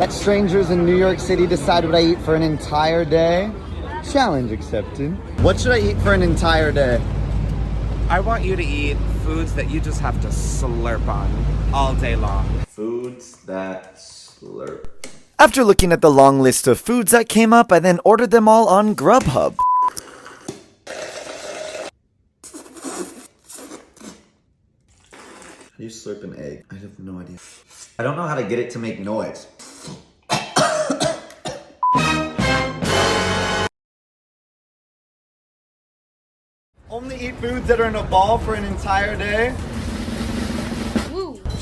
watch strangers in New York City decide what I eat for an entire day. Challenge accepted. What should I eat for an entire day? I want you to eat foods that you just have to slurp on all day long. Foods that slurp. After looking at the long list of foods that came up, I then ordered them all on Grubhub. How do you slurp an egg? I have no idea. I don't know how to get it to make noise. Only eat foods that are in a ball for an entire day.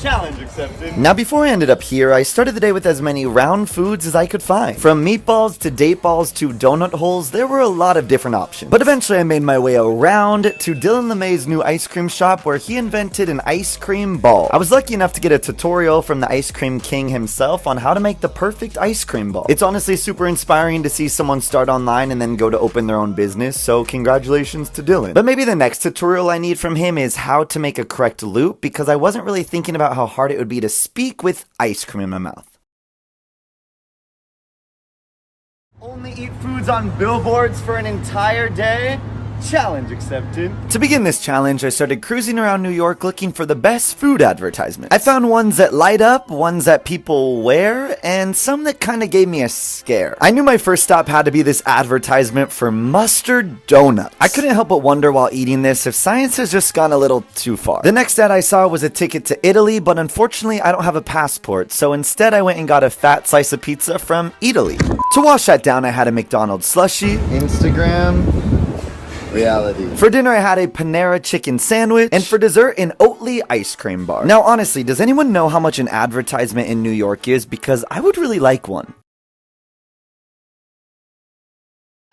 Challenge accepted. Now before I ended up here, I started the day with as many round foods as I could find. From meatballs to date balls to donut holes, there were a lot of different options. But eventually I made my way around to Dylan LeMay's new ice cream shop where he invented an ice cream ball. I was lucky enough to get a tutorial from the ice cream king himself on how to make the perfect ice cream ball. It's honestly super inspiring to see someone start online and then go to open their own business, so congratulations to Dylan. But maybe the next tutorial I need from him is how to make a correct loop, because I wasn't really thinking about how hard it would be to speak with ice cream in my mouth. Only eat foods on billboards for an entire day. Challenge accepted. To begin this challenge, I started cruising around New York looking for the best food advertisements. I found ones that light up, ones that people wear, and some that kind of gave me a scare. I knew my first stop had to be this advertisement for mustard donuts. I couldn't help but wonder while eating this if science has just gone a little too far. The next ad I saw was a ticket to Italy, but unfortunately I don't have a passport, so instead I went and got a fat slice of pizza from Italy. To wash that down, I had a McDonald's slushie, Instagram. Reality. For dinner, I had a Panera chicken sandwich, and for dessert, an Oatly ice cream bar. Now, honestly, does anyone know how much an advertisement in New York is? Because I would really like one.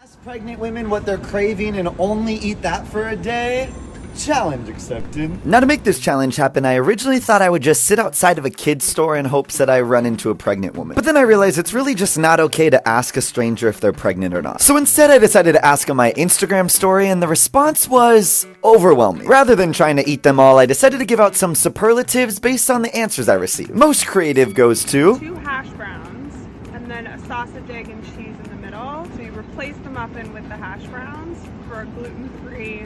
Ask pregnant women what they're craving and only eat that for a day. Challenge accepted. Now, to make this challenge happen, I originally thought I would just sit outside of a kid's store in hopes that I run into a pregnant woman. But then I realized it's really just not okay to ask a stranger if they're pregnant or not. So instead, I decided to ask on my Instagram story, and the response was overwhelming. Rather than trying to eat them all, I decided to give out some superlatives based on the answers I received. Most creative goes to 2 hash browns, and then a sausage, egg, and cheese in the middle. So you replace the muffin with the hash browns for a gluten-free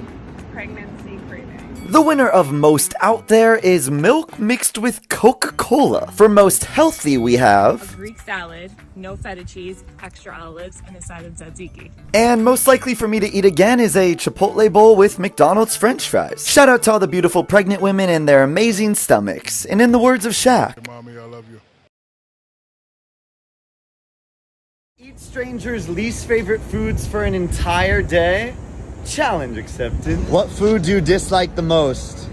pregnancy craving. The winner of most out there is milk mixed with Coca-Cola. For most healthy, we have a Greek salad, no feta cheese, extra olives, and a side of tzatziki. And most likely for me to eat again is a Chipotle bowl with McDonald's French fries. Shout out to all the beautiful pregnant women and their amazing stomachs. And in the words of Shaq, Mommy, I love you. Eat strangers' least favorite foods for an entire day. Challenge accepted. What food do you dislike the most?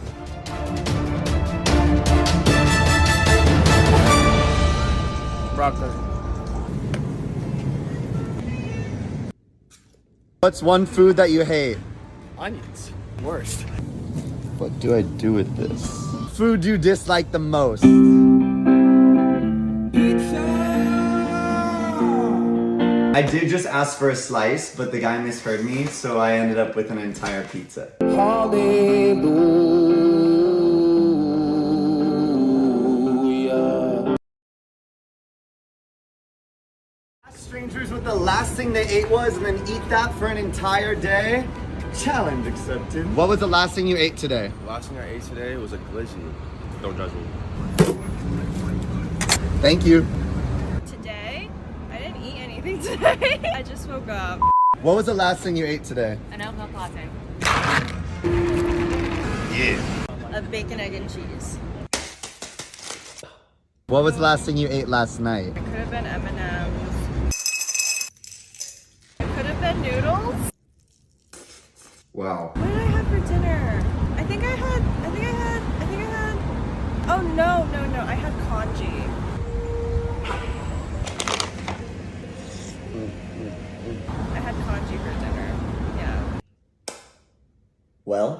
Broccoli. What's one food that you hate? Onions. Worst. What do I do with this? Food you dislike the most? I did just ask for a slice, but the guy misheard me, so I ended up with an entire pizza. Hallelujah. Ask strangers what the last thing they ate was and then eat that for an entire day. Challenge accepted. What was the last thing you ate today? The last thing I ate today was a glizzy. Don't judge me. Thank you. Today, I didn't eat anything today. I just woke up. What was the last thing you ate today? An oat milk latte. Yeah. A bacon, egg, and cheese. What was the last thing you ate last night? It could have been M&M's. It could have been noodles. Wow. What did I have for dinner? I think I had, oh no, I had congee. I had congee for dinner, yeah. Well?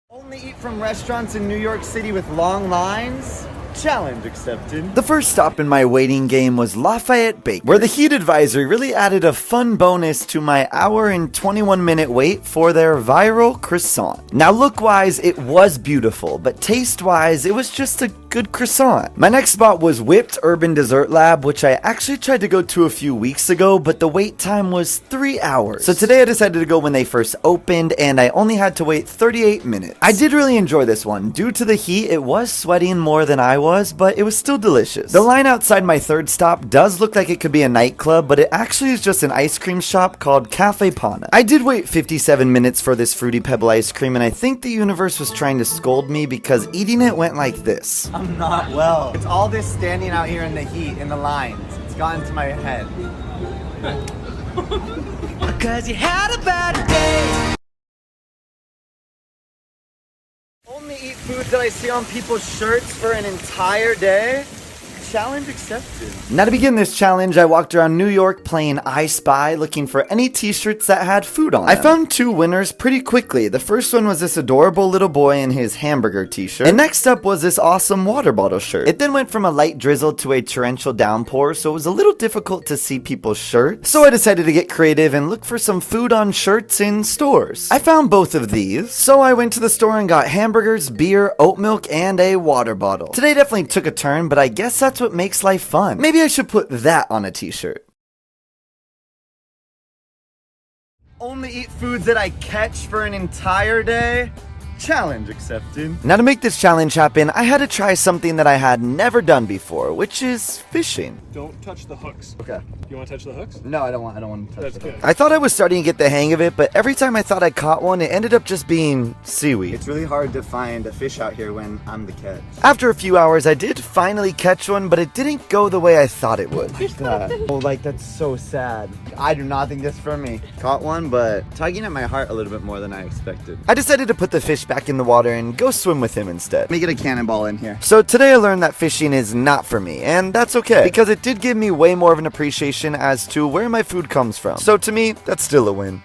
Only eat from restaurants in New York City with long lines? Challenge accepted. the first stop in my waiting game was Lafayette Bakery, where the heat advisory really added a fun bonus to my hour and 21-minute wait for their viral croissant. Now look-wise, it was beautiful, but taste-wise, it was just a good croissant. My next spot was Whipped Urban Dessert Lab, which I actually tried to go to a few weeks ago, but the wait time was 3 hours. So today I decided to go when they first opened, and I only had to wait 38 minutes. I did really enjoy this one. Due to the heat, it was sweating more than I was, but it was still delicious. The line outside my third stop does look like it could be a nightclub, but it actually is just an ice cream shop called Cafe Pana. I did wait 57 minutes for this Fruity Pebble ice cream, and I think the universe was trying to scold me because eating it went like this. I'm not well. It's all this standing out here in the heat, in the lines. It's gotten to my head. Cause you had a bad day. Only eat foods that I see on people's shirts for an entire day? Challenge accepted. Now to begin this challenge, I walked around New York playing I Spy looking for any t-shirts that had food on them. I found 2 winners pretty quickly. The first one was this adorable little boy in his hamburger t-shirt. And next up was this awesome water bottle shirt. It then went from a light drizzle to a torrential downpour, so it was a little difficult to see people's shirts. So I decided to get creative and look for some food on shirts in stores. I found both of these, so I went to the store and got hamburgers, beer, oat milk, and a water bottle. Today definitely took a turn, but I guess that's what makes life fun. Maybe I should put that on a t-shirt. Only eat foods that I catch for an entire day? Challenge accepted. Now to make this challenge happen, I had to try something that I had never done before, which is fishing. Don't touch the hooks. Okay. You want to touch the hooks? No, I don't want to touch That's it. good. I thought I was starting to get the hang of it, but every time I thought I caught one, it ended up just being seaweed. It's really hard to find a fish out here when I'm the catch. After a few hours, I did finally catch one, but it didn't go the way I thought it would. Oh, like, that's so sad. I do not think that's for me. Caught one, but tugging at my heart a little bit more than I expected. I decided to put the fish back in the water and go swim with him instead. Let me get a cannonball in here. So today I learned that fishing is not for me, and that's okay, because it did give me way more of an appreciation as to where my food comes from. So to me, that's still a win.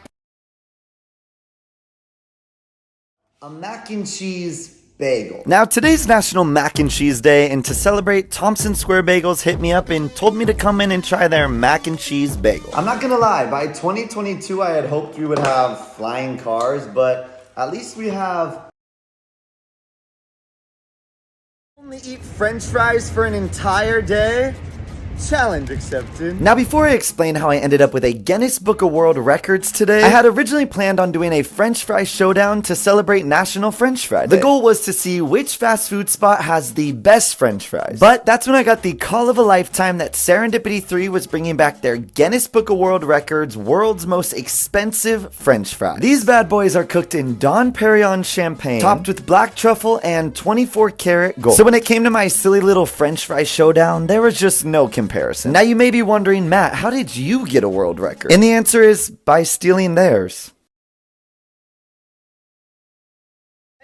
A mac and cheese bagel. Now today's National Mac and Cheese Day, and to celebrate, Thompson Square Bagels hit me up and told me to come in and try their mac and cheese bagel. I'm not gonna lie, by 2022 I had hoped we would have flying cars, but at least we have... Only eat french fries for an entire day? Challenge accepted. Now before I explain how I ended up with a Guinness Book of World Records today, I had originally planned on doing a French fry showdown to celebrate National French Fry Day. The goal was to see which fast food spot has the best French fries. But that's when I got the call of a lifetime that Serendipity 3 was bringing back their Guinness Book of World Records world's most expensive French fries. These bad boys are cooked in Dom Perignon champagne, topped with black truffle and 24 karat gold. So when it came to my silly little French fry showdown, there was just no comparison. Now you may be wondering, Matt, how did you get a world record? And the answer is by stealing theirs.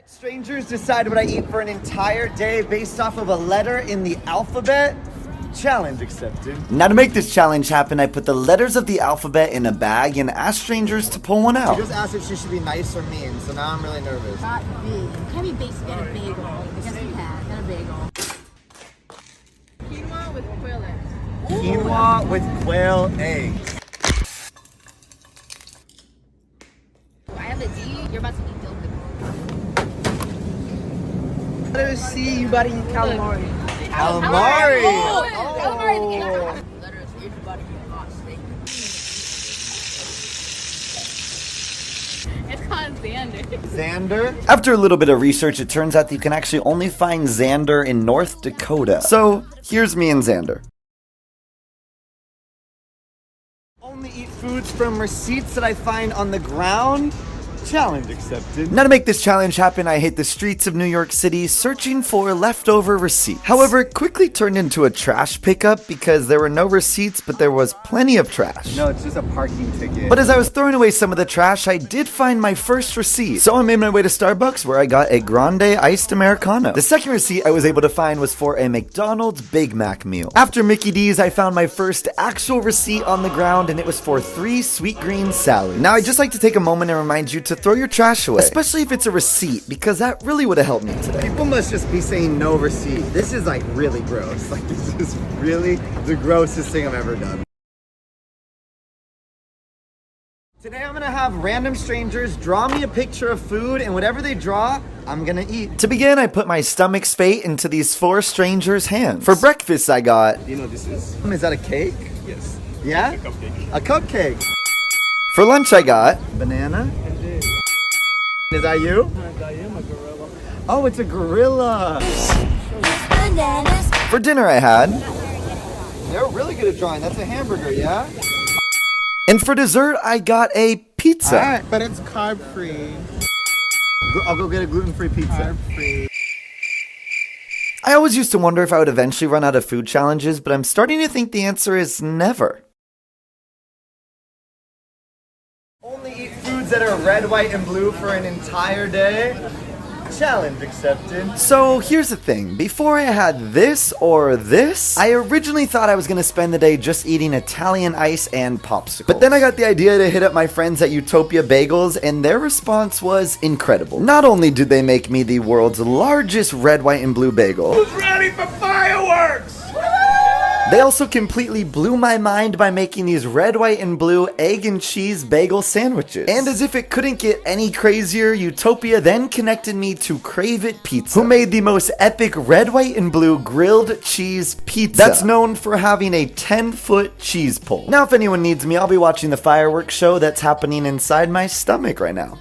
Strangers decide what I eat for an entire day based off of a letter in the alphabet? Challenge accepted. Now to make this challenge happen, I put the letters of the alphabet in a bag and asked strangers to pull one She out. just asked if she should be nice or mean, so now I'm really nervous. Not big. It can be basic and a bagel. Because we have and a bagel. Quinoa with quail eggs. Quinoa with quail eggs. I have a D. You're about to eat dildo. Letter C, you about to eat calamari. Calamari! Calamari. Letters, you're about to eat hot steak. It's called Xander. Xander? After a little bit of research, it turns out that you can actually only find Xander in North Dakota. So here's me and Xander. Only eat foods from receipts that I find on the ground? Challenge accepted. Now to make this challenge happen, I hit the streets of New York City searching for leftover receipts. However, it quickly turned into a trash pickup because there were no receipts, but there was plenty of trash. No, it's just a parking ticket. But as I was throwing away some of the trash, I did find my first receipt. So I made my way to Starbucks where I got a grande iced Americano. The second receipt I was able to find was for a McDonald's Big Mac meal. After Mickey D's, I found my first actual receipt on the ground, and it was for 3 sweet green salads. Now I'd just like to take a moment and remind you to throw your trash away, especially if it's a receipt, because that really would have helped me today. People must just be saying no receipt. This is like really gross. Like this is really the grossest thing I've ever done. Today I'm gonna have random strangers draw me a picture of food, and whatever they draw, I'm gonna eat. To begin, I put my stomach's fate into these 4 strangers' hands. For breakfast, I got... You know this is? Is that a cake? Yes. Yeah? A cupcake. A cupcake. For lunch, I got... Banana? Is that you? I am a gorilla. Oh, it's a gorilla. For dinner, I had... They're really good at drawing. That's a hamburger, yeah? And for dessert, I got a pizza. Alright, But it's carb free. I'll go get a gluten-free pizza. Carb free. I always used to wonder if I would eventually run out of food challenges, but I'm starting to think the answer is never. Only eat foods that are red, white, and blue for an entire day. Challenge accepted. So here's the thing, before I had this or this, I originally thought I was gonna spend the day just eating Italian ice and popsicles. But then I got the idea to hit up my friends at Utopia Bagels, and their response was incredible. Not only did they make me the world's largest red, white, and blue bagel, Who's ready for fireworks? they also completely blew my mind by making these red, white, and blue egg and cheese bagel sandwiches. And as if it couldn't get any crazier, Utopia then connected me to Crave It Pizza, who made the most epic red, white, and blue grilled cheese pizza that's known for having a 10-foot cheese pull. Now, if anyone needs me, I'll be watching the fireworks show that's happening inside my stomach right now.